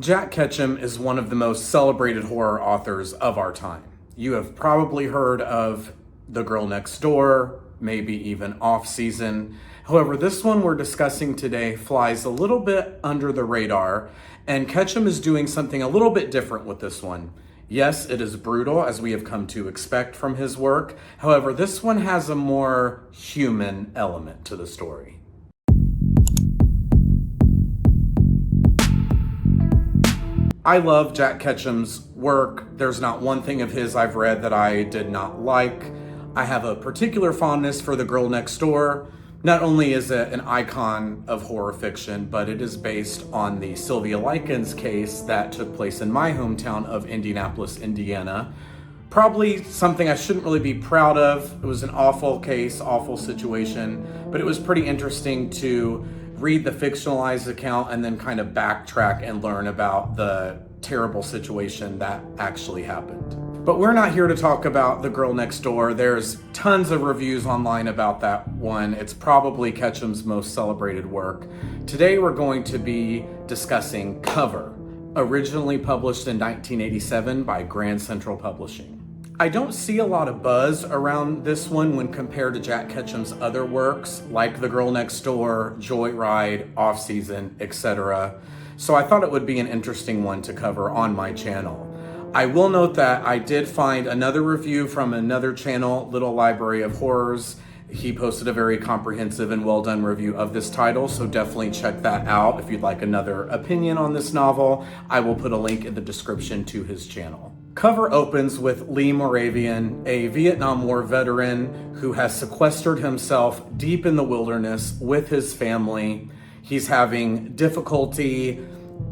Jack Ketchum is one of the most celebrated horror authors of our time. You have probably heard of The Girl Next Door, maybe even Off Season. However, this one we're discussing today flies a little bit under the radar, and Ketchum is doing something a little bit different with this one. Yes, it is brutal, as we have come to expect from his work. However, this one has a more human element to the story. I love Jack Ketchum's work. There's not one thing of his I've read that I did not like. I have a particular fondness for The Girl Next Door. Not only is it an icon of horror fiction, but it is based on the Sylvia Likens case that took place in my hometown of Indianapolis, Indiana. Probably something I shouldn't really be proud of. It was an awful case, awful situation, but it was pretty interesting to read the fictionalized account and then kind of backtrack and learn about the terrible situation that actually happened. But we're not here to talk about The Girl Next Door. There's tons of reviews online about that one. It's probably Ketchum's most celebrated work. Today we're going to be discussing Cover, originally published in 1987 by Grand Central Publishing. I don't see a lot of buzz around this one when compared to Jack Ketchum's other works, like The Girl Next Door, Joyride, Off Season, etc. So I thought it would be an interesting one to cover on my channel. I will note that I did find another review from another channel, Little Library of Horrors. He posted a very comprehensive and well done review of this title, so definitely check that out if you'd like another opinion on this novel. I will put a link in the description to his channel. Cover opens with Lee Moravian, a Vietnam War veteran who has sequestered himself deep in the wilderness with his family. He's having difficulty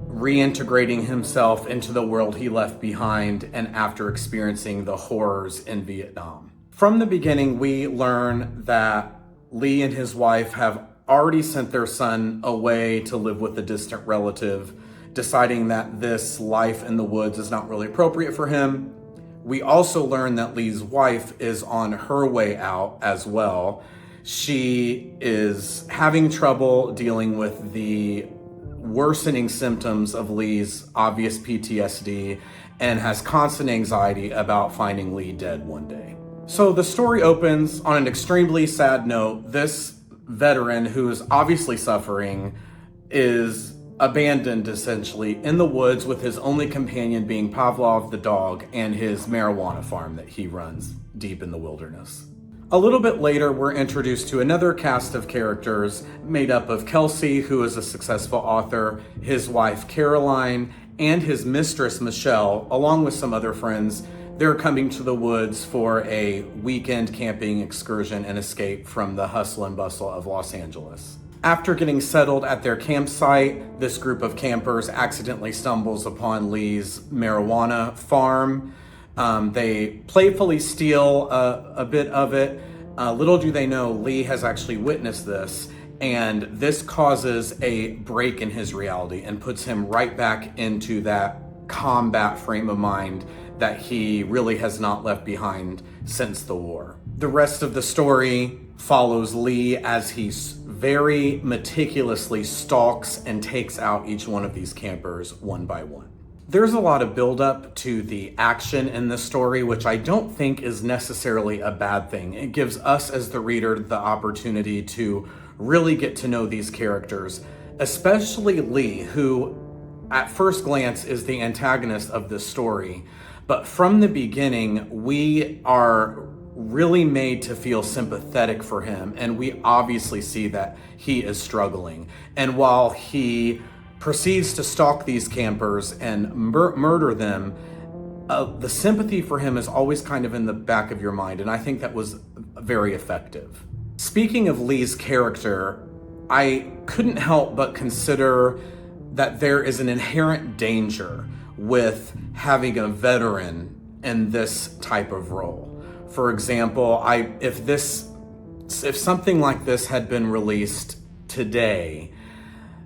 reintegrating himself into the world he left behind and after experiencing the horrors in Vietnam. From the beginning, we learn that Lee and his wife have already sent their son away to live with a distant relative, deciding that this life in the woods is not really appropriate for him. We also learn that Lee's wife is on her way out as well. She is having trouble dealing with the worsening symptoms of Lee's obvious PTSD and has constant anxiety about finding Lee dead one day. So the story opens on an extremely sad note. This veteran, who is obviously suffering, is abandoned essentially in the woods, with his only companion being Pavlov the dog and his marijuana farm that he runs deep in the wilderness. A little bit later, we're introduced to another cast of characters made up of Kelsey, who is a successful author, his wife Caroline, and his mistress Michelle, along with some other friends. They're coming to the woods for a weekend camping excursion and escape from the hustle and bustle of Los Angeles. After getting settled at their campsite, this group of campers accidentally stumbles upon Lee's marijuana farm. They playfully steal a bit of it. Little do they know, Lee has actually witnessed this, and this causes a break in his reality and puts him right back into that combat frame of mind that he really has not left behind since the war. The rest of the story follows Lee as he very meticulously stalks and takes out each one of these campers one by one. There's a lot of buildup to the action in this story, which I don't think is necessarily a bad thing. It gives us as the reader the opportunity to really get to know these characters, especially Lee, who at first glance is the antagonist of this story. But from the beginning, we are really made to feel sympathetic for him, and we obviously see that he is struggling. And while he proceeds to stalk these campers and murder them, the sympathy for him is always kind of in the back of your mind, and I think that was very effective. Speaking of Lee's character, I couldn't help but consider that there is an inherent danger with having a veteran in this type of role. For example, if something like this had been released today,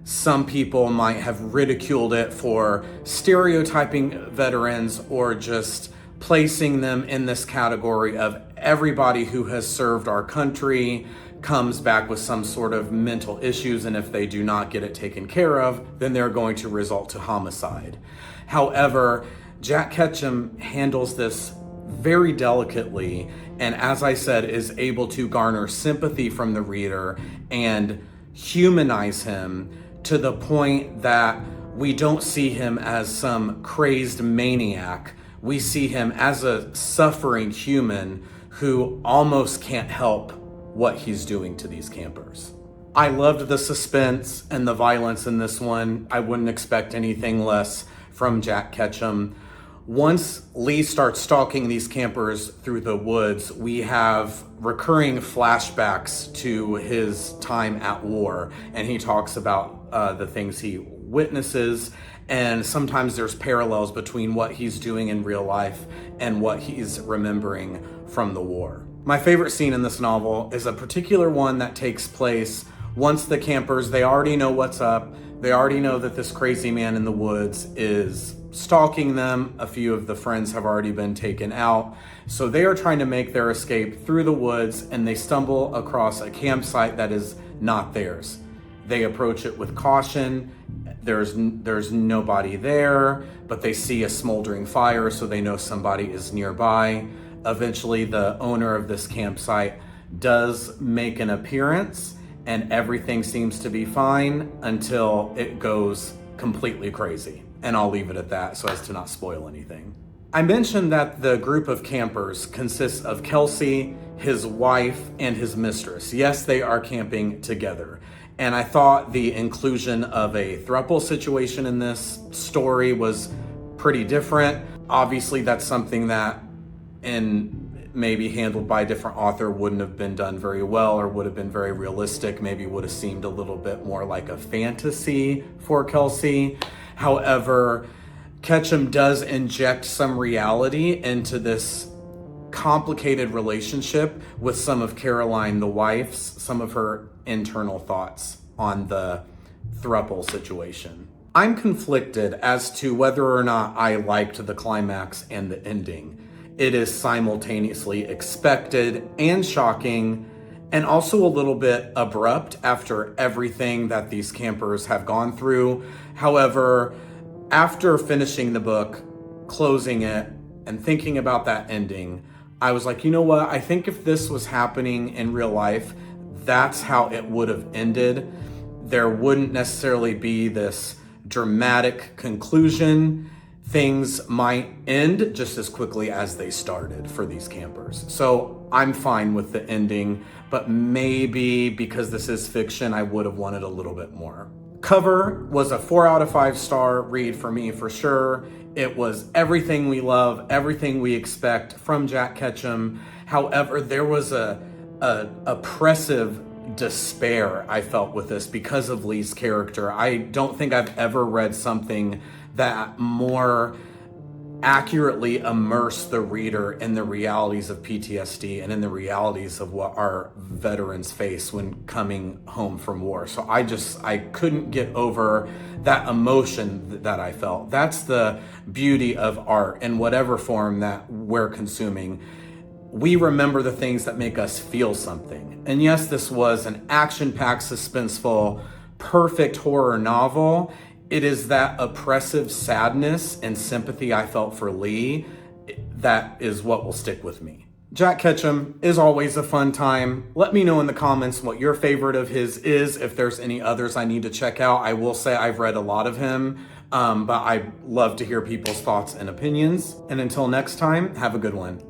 some people might have ridiculed it for stereotyping veterans or just placing them in this category of everybody who has served our country comes back with some sort of mental issues, and if they do not get it taken care of, then they're going to result to homicide. However, Jack Ketchum handles this very delicately, and as I said, is able to garner sympathy from the reader and humanize him to the point that we don't see him as some crazed maniac. We see him as a suffering human who almost can't help what he's doing to these campers. I loved the suspense and the violence in this one. I wouldn't expect anything less from Jack Ketchum. Once Lee starts stalking these campers through the woods, we have recurring flashbacks to his time at war, and he talks about the things he witnesses, and sometimes there's parallels between what he's doing in real life and what he's remembering from the war. My favorite scene in this novel is a particular one that takes place once the campers, they already know what's up. They already know that this crazy man in the woods is stalking them. A few of the friends have already been taken out. So they are trying to make their escape through the woods, and they stumble across a campsite that is not theirs. They approach it with caution. There's nobody there, but they see a smoldering fire, so they know somebody is nearby. Eventually, the owner of this campsite does make an appearance, and everything seems to be fine until it goes completely crazy. And I'll leave it at that so as to not spoil anything. I mentioned that the group of campers consists of Kelsey, his wife, and his mistress. Yes, they are camping together. And I thought the inclusion of a throuple situation in this story was pretty different. Obviously, that's something that in maybe handled by a different author wouldn't have been done very well, or would have been very realistic, maybe would have seemed a little bit more like a fantasy for Kelsey. However, Ketchum does inject some reality into this complicated relationship with some of Caroline, the wife's, some of her internal thoughts on the throuple situation. I'm conflicted as to whether or not I liked the climax and the ending. It is simultaneously expected and shocking, and also a little bit abrupt after everything that these campers have gone through. However, after finishing the book, closing it, and thinking about that ending, I was like, you know what? I think if this was happening in real life, that's how it would have ended. There wouldn't necessarily be this dramatic conclusion. Things might end just as quickly as they started for these campers. So I'm fine with the ending, but maybe because this is fiction, I would have wanted a little bit more. Cover was a 4 out of 5 star read for me for sure. It was everything we love, everything we expect from Jack Ketchum. However, there was a oppressive despair I felt with this because of Lee's character. I don't think I've ever read something that more accurately immerse the reader in the realities of PTSD and in the realities of what our veterans face when coming home from war. So I couldn't get over that emotion that I felt. That's the beauty of art in whatever form that we're consuming. We remember the things that make us feel something. And yes, this was an action-packed, suspenseful, perfect horror novel. It is that oppressive sadness and sympathy I felt for Lee that is what will stick with me. Jack Ketchum is always a fun time. Let me know in the comments what your favorite of his is, if there's any others I need to check out. I will say I've read a lot of him, but I love to hear people's thoughts and opinions. And until next time, have a good one.